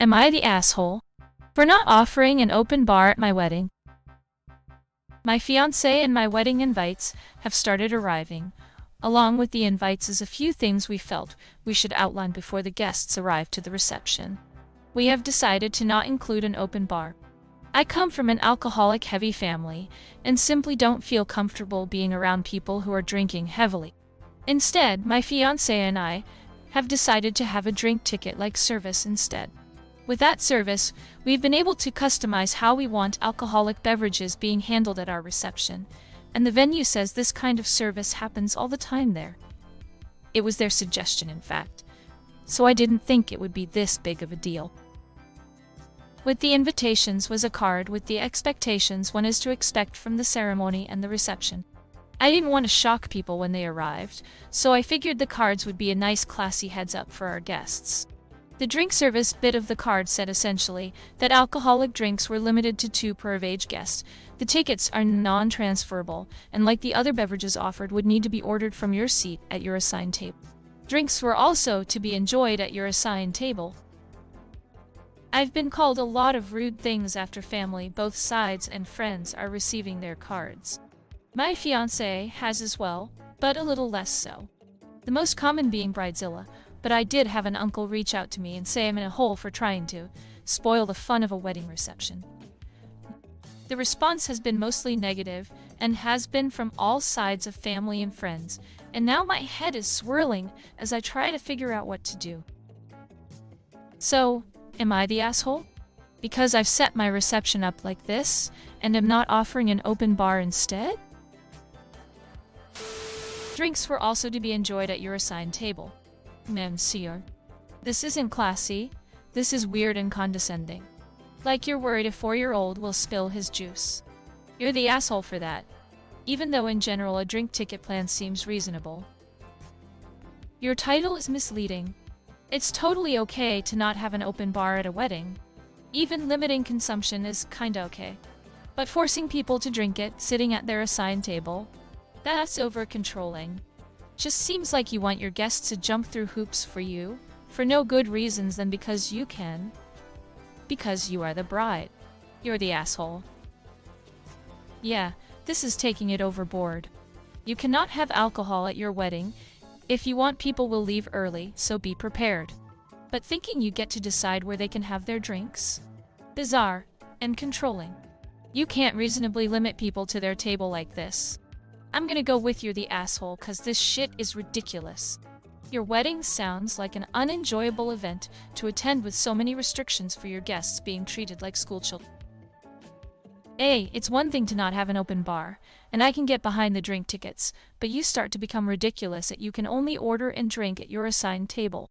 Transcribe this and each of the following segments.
Am I the asshole for not offering an open bar at my wedding? My fiancé and my wedding invites have started arriving. Along with the invites is a few things we felt we should outline before the guests arrive to the reception. We have decided to not include an open bar. I come from an alcoholic-heavy family and simply don't feel comfortable being around people who are drinking heavily. Instead, my fiancé and I have decided to have a drink ticket-like service instead. With that service, we've been able to customize how we want alcoholic beverages being handled at our reception, and the venue says this kind of service happens all the time there. It was their suggestion, in fact, so I didn't think it would be this big of a deal. With the invitations was a card with the expectations one is to expect from the ceremony and the reception. I didn't want to shock people when they arrived, so I figured the cards would be a nice classy heads up for our guests. The drink service bit of the card said essentially that alcoholic drinks were limited to 2 per of age guest. The tickets are non-transferable, and like the other beverages offered would need to be ordered from your seat at your assigned table. Drinks were also to be enjoyed at your assigned table. I've been called a lot of rude things after family, both sides and friends are receiving their cards. My fiancé has as well, but a little less so. The most common being bridezilla, but I did have an uncle reach out to me and say I'm in a hole for trying to spoil the fun of a wedding reception. The response has been mostly negative and has been from all sides of family and friends, and now my head is swirling as I try to figure out what to do. So, am I the asshole? Because I've set my reception up like this and am not offering an open bar instead? Drinks were also to be enjoyed at your assigned table. Monsieur. This isn't classy. This is weird and condescending. Like you're worried a 4-year-old will spill his juice. You're the asshole for that. Even though in general a drink ticket plan seems reasonable. Your title is misleading. It's totally okay to not have an open bar at a wedding. Even limiting consumption is kinda okay. But forcing people to drink it sitting at their assigned table, that's over-controlling. Just seems like you want your guests to jump through hoops for you, for no good reasons than because you can. Because you are the bride. You're the asshole. Yeah, this is taking it overboard. You cannot have alcohol at your wedding. If you want people will leave early, so be prepared. But thinking you get to decide where they can have their drinks? Bizarre and controlling. You can't reasonably limit people to their table like this. I'm gonna go with you the asshole cause this shit is ridiculous. Your wedding sounds like an unenjoyable event to attend with so many restrictions for your guests being treated like schoolchildren. It's one thing to not have an open bar, and I can get behind the drink tickets, but you start to become ridiculous that you can only order and drink at your assigned table.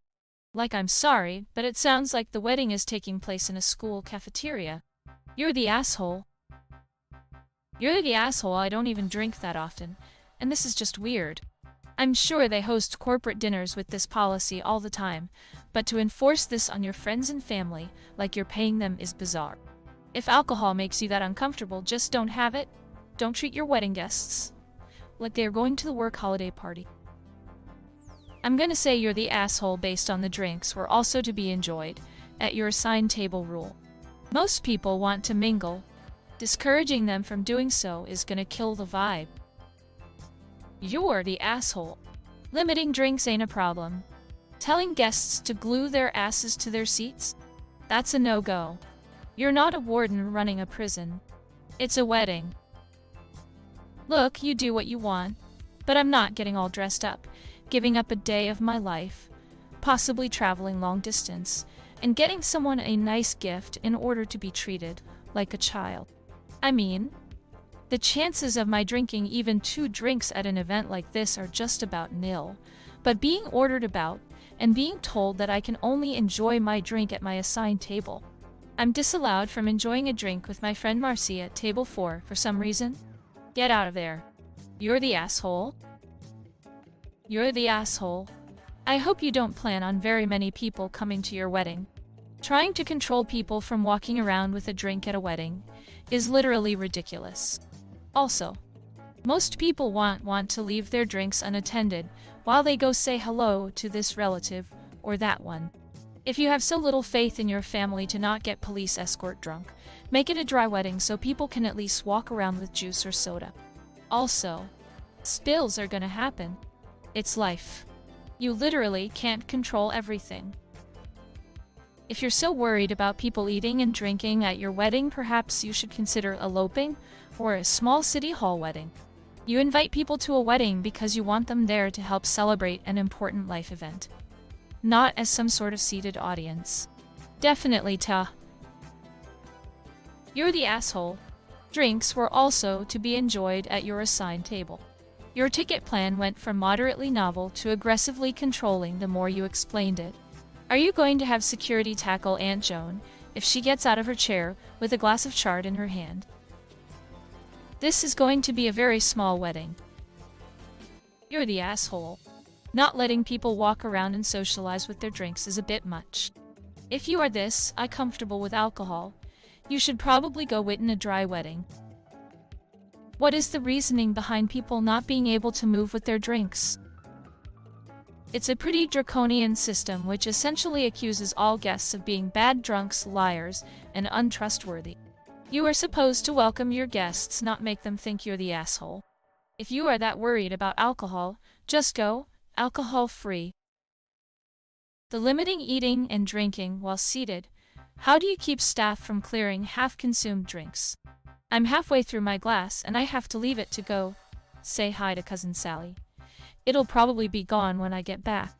Like I'm sorry, but it sounds like the wedding is taking place in a school cafeteria. You're the asshole. You're the asshole. I don't even drink that often, and this is just weird. I'm sure they host corporate dinners with this policy all the time, but to enforce this on your friends and family like you're paying them is bizarre. If alcohol makes you that uncomfortable, just don't have it. Don't treat your wedding guests like they're going to the work holiday party. I'm gonna say you're the asshole based on the drinks were also to be enjoyed at your assigned table rule. Most people want to mingle. Discouraging them from doing so is gonna kill the vibe. You're the asshole. Limiting drinks ain't a problem. Telling guests to glue their asses to their seats? That's a no-go. You're not a warden running a prison. It's a wedding. Look, you do what you want, but I'm not getting all dressed up, giving up a day of my life, possibly traveling long distance, and getting someone a nice gift in order to be treated like a child. I mean, the chances of my drinking even 2 drinks at an event like this are just about nil, but being ordered about and being told that I can only enjoy my drink at my assigned table. I'm disallowed from enjoying a drink with my friend Marcia at table 4 for some reason. Get out of there. You're the asshole. You're the asshole. I hope you don't plan on very many people coming to your wedding. Trying to control people from walking around with a drink at a wedding is literally ridiculous. Also, most people want to leave their drinks unattended while they go say hello to this relative or that one. If you have so little faith in your family to not get police escort drunk, make it a dry wedding so people can at least walk around with juice or soda. Also, spills are gonna happen. It's life. You literally can't control everything. If you're so worried about people eating and drinking at your wedding, perhaps you should consider eloping or a small city hall wedding. You invite people to a wedding because you want them there to help celebrate an important life event, not as some sort of seated audience. Definitely ta. You're the asshole. Drinks were also to be enjoyed at your assigned table. Your ticket plan went from moderately novel to aggressively controlling the more you explained it. Are you going to have security tackle Aunt Joan if she gets out of her chair with a glass of chard in her hand? This is going to be a very small wedding. You're the asshole. Not letting people walk around and socialize with their drinks is a bit much. If you are this uncomfortable with alcohol, you should probably go win a dry wedding. What is the reasoning behind people not being able to move with their drinks? It's a pretty draconian system which essentially accuses all guests of being bad drunks, liars, and untrustworthy. You are supposed to welcome your guests, not make them think you're the asshole. If you are that worried about alcohol, just go alcohol-free. The limiting eating and drinking while seated. How do you keep staff from clearing half-consumed drinks? I'm halfway through my glass and I have to leave it to go say hi to Cousin Sally. It'll probably be gone when I get back.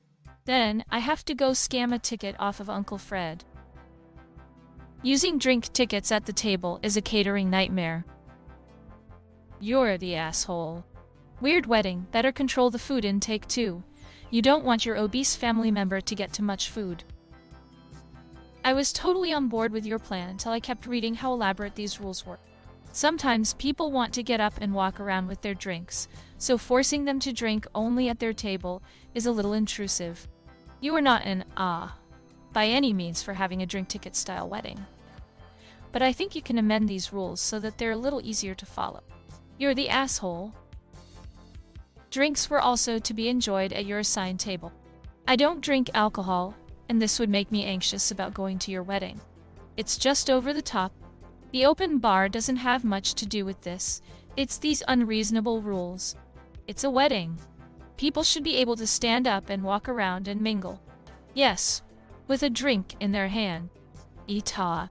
Then I have to go scam a ticket off of Uncle Fred. Using drink tickets at the table is a catering nightmare. You're the asshole. Weird wedding, better control the food intake too. You don't want your obese family member to get too much food. I was totally on board with your plan until I kept reading how elaborate these rules were. Sometimes people want to get up and walk around with their drinks, so forcing them to drink only at their table is a little intrusive. You are not an by any means for having a drink ticket style wedding. But I think you can amend these rules so that they're a little easier to follow. You're the asshole. Drinks were also to be enjoyed at your assigned table. I don't drink alcohol, and this would make me anxious about going to your wedding. It's just over the top. The open bar doesn't have much to do with this. It's these unreasonable rules. It's a wedding. People should be able to stand up and walk around and mingle. Yes, with a drink in their hand. AITA.